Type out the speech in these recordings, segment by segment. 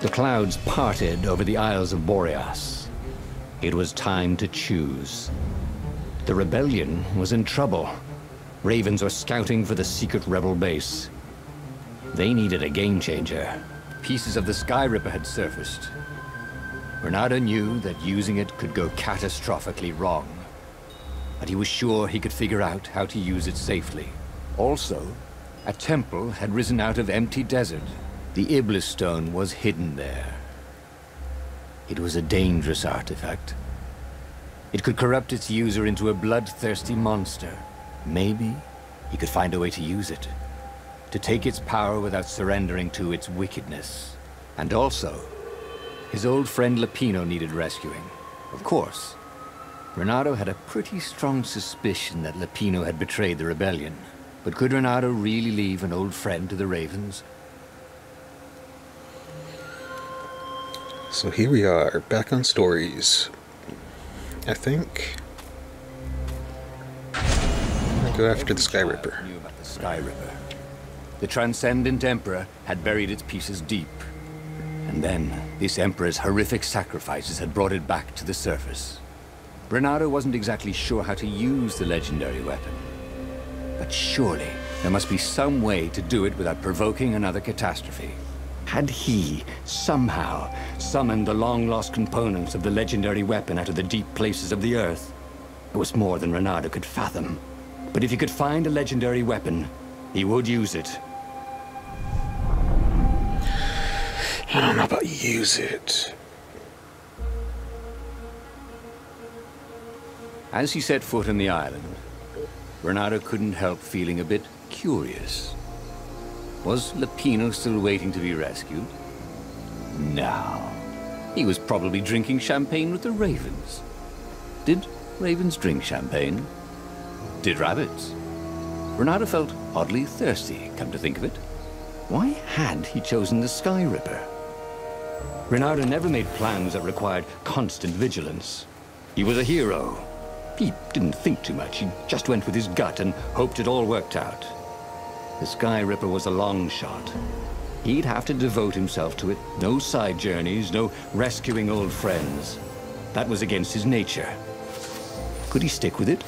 The clouds parted over the Isles of Boreas. It was time to choose. The rebellion was in trouble. Ravens were scouting for the secret rebel base. They needed a game changer. Pieces of the Sky Ripper had surfaced. Renato knew that using it could go catastrophically wrong. But he was sure he could figure out how to use it safely. Also, a temple had risen out of empty desert. The Iblis stone was hidden there. It was a dangerous artifact. It could corrupt its user into a bloodthirsty monster. Maybe he could find a way to use it, to take its power without surrendering to its wickedness. And also, his old friend Lapino needed rescuing. Of course, Renato had a pretty strong suspicion that Lapino had betrayed the rebellion. But could Renato really leave an old friend to the Ravens? So here we are, back on stories. I think I'll go after the Sky Ripper. Knew about the Sky Ripper. The Transcendent Emperor had buried its pieces deep. And then, this Emperor's horrific sacrifices had brought it back to the surface. Renato wasn't exactly sure how to use the legendary weapon. But surely, there must be some way to do it without provoking another catastrophe. Had he, somehow, summoned the long-lost components of the legendary weapon out of the deep places of the Earth? It was more than Renato could fathom. But if he could find a legendary weapon, he would use it. I don't know about use it. As he set foot on the island, Renato couldn't help feeling a bit curious. Was Lapino still waiting to be rescued? No. He was probably drinking champagne with the ravens. Did ravens drink champagne? Did rabbits? Renato felt oddly thirsty, come to think of it. Why had he chosen the Sky Ripper? Renato never made plans that required constant vigilance. He was a hero. He didn't think too much. He just went with his gut and hoped it all worked out. The Sky Ripper was a long shot. He'd have to devote himself to it. No side journeys, no rescuing old friends. That was against his nature. Could he stick with it?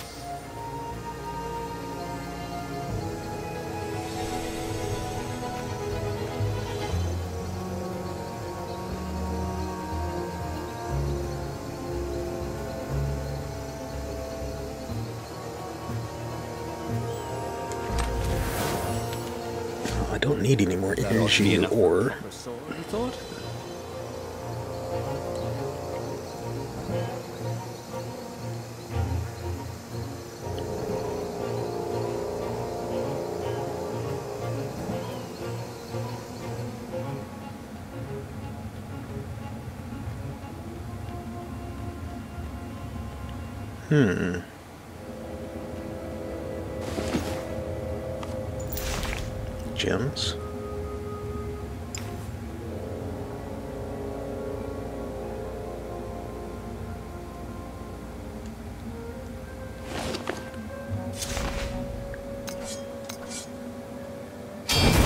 I don't need any more energy or ore. Gems.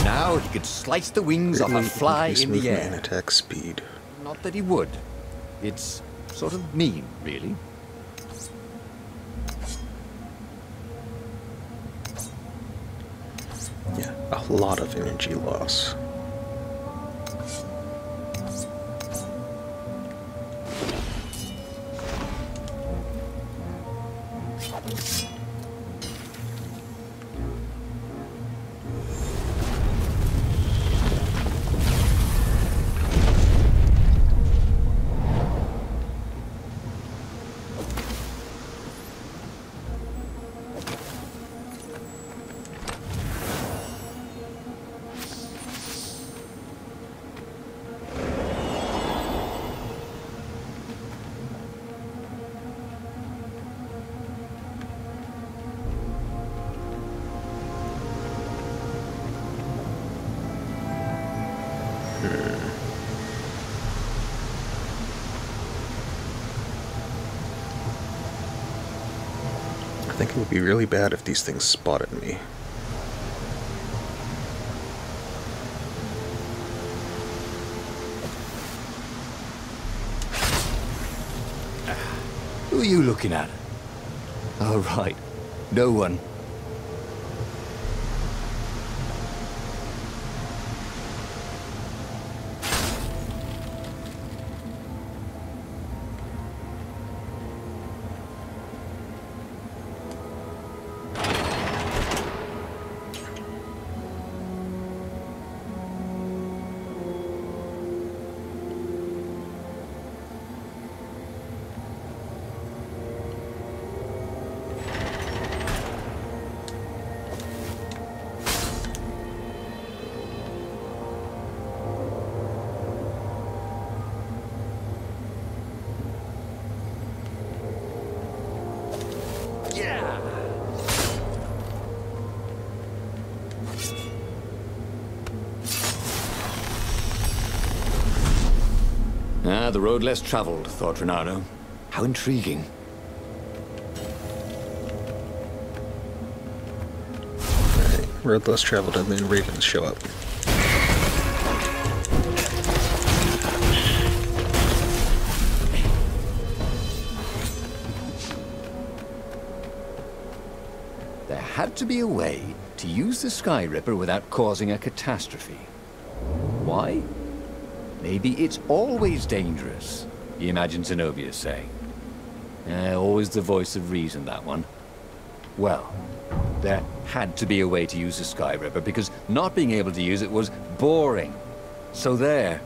Now he could slice the wings off a fly in the air. And attack speed. Not that he would. It's sort of mean, really. Yeah, a lot of energy loss. I think it would be really bad if these things spotted me. Who are you looking at? Oh, right. No one. Ah, the road less traveled, thought Renardo. How intriguing. Alright, road less traveled and then ravens show up. There had to be a way to use the Sky Ripper without causing a catastrophe. Why? Maybe it's always dangerous, he imagined Zenobia saying. Always the voice of reason, that one. Well, there had to be a way to use the Sky Ripper, because not being able to use it was boring. So there.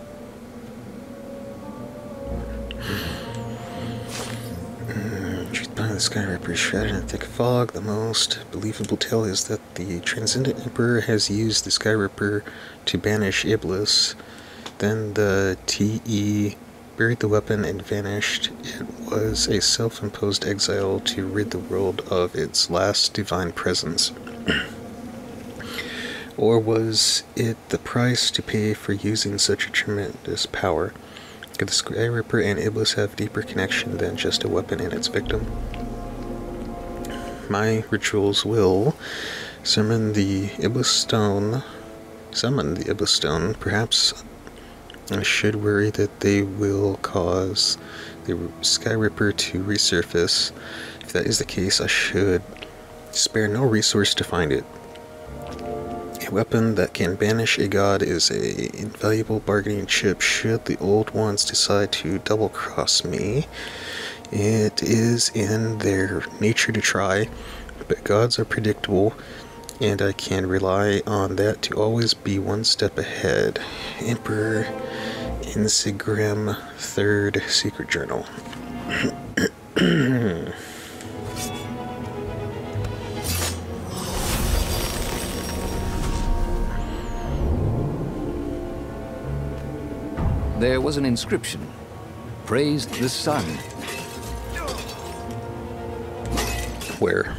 Truth behind the Sky Ripper is shrouded in a thick fog. The most believable tale is that the Transcendent Emperor has used the Sky Ripper to banish Iblis. Then the TE buried the weapon and vanished. It was a self-imposed exile to rid the world of its last divine presence. Or was it the price to pay for using such a tremendous power? Could the Sky Ripper and Iblis have deeper connection than just a weapon and its victim? My rituals will summon the Iblis Stone. Perhaps I should worry that they will cause the Sky Ripper to resurface. If that is the case, I should spare no resource to find it. A weapon that can banish a god is a invaluable bargaining chip should the old ones decide to double-cross me. It is in their nature to try, but gods are predictable, and I can rely on that to always be one step ahead. Emperor Insigrim, 3rd Secret Journal. There was an inscription. Praised the sun. Where?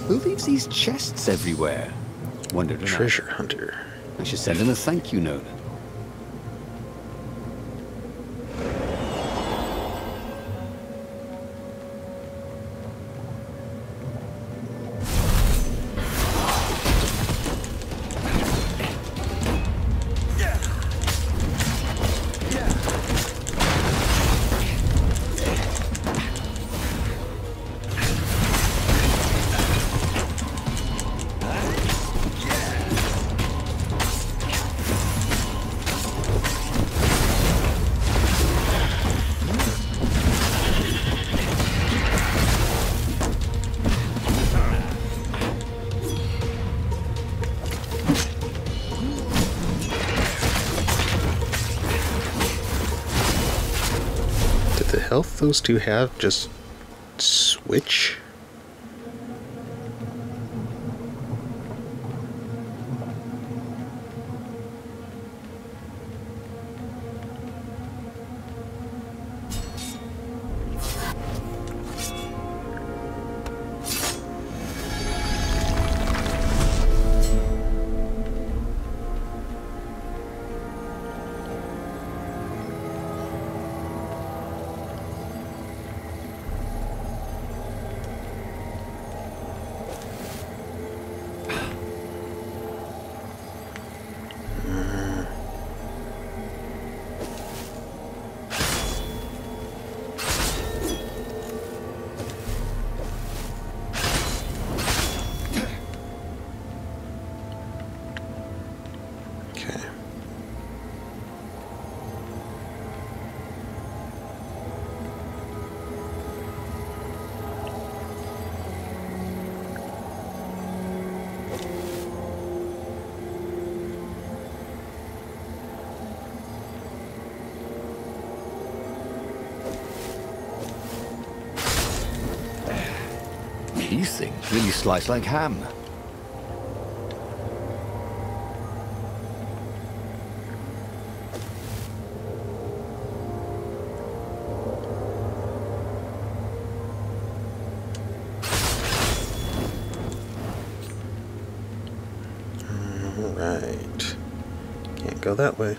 Who leaves these chests everywhere? Wondered Renardo. Treasure hunter. I should send him a thank you note. The health those two have just switch? These things really slice like ham. Alright. Can't go that way.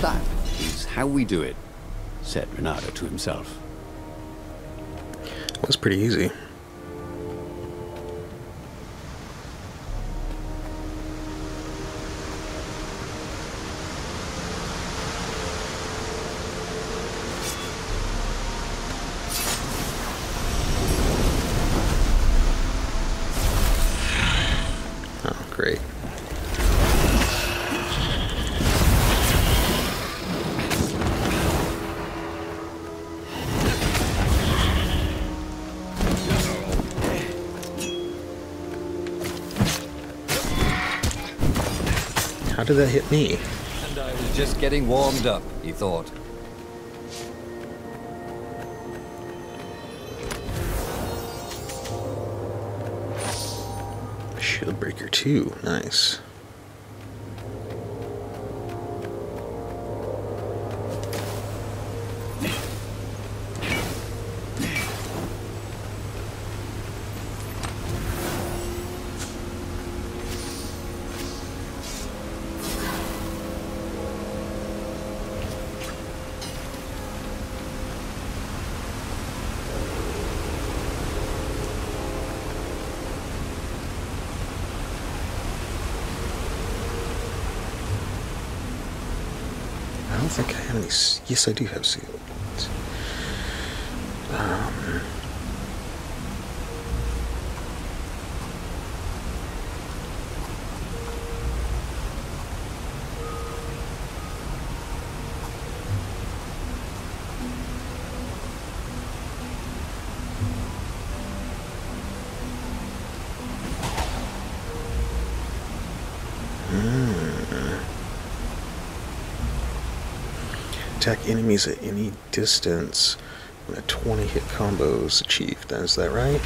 That is how we do it, said Renato to himself. It was pretty easy. Oh, great. How did that hit me? And I was just getting warmed up, he thought. Shield breaker 2. Nice. I don't think I have any. Yes, I do have seals. Attack enemies at any distance when a 20-hit combo is achieved. Is that right?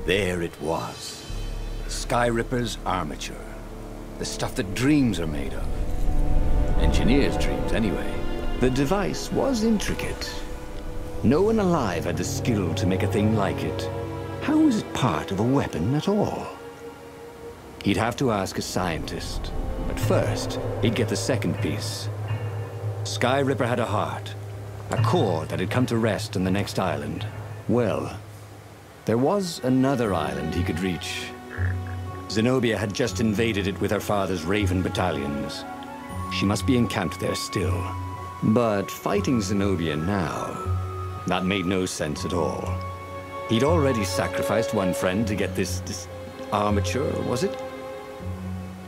There it was. The Sky Ripper's armature. The stuff that dreams are made of. Engineers' dreams, anyway. The device was intricate. No one alive had the skill to make a thing like it. How was it part of a weapon at all? He'd have to ask a scientist. But first, he'd get the second piece. Sky Ripper had a heart, a core that had come to rest on the next island. Well, there was another island he could reach. Zenobia had just invaded it with her father's Raven battalions. She must be encamped there still. But fighting Zenobia now, that made no sense at all. He'd already sacrificed one friend to get this armature, was it?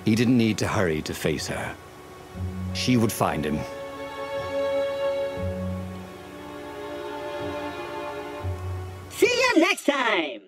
He didn't need to hurry to face her. She would find him. See you next time!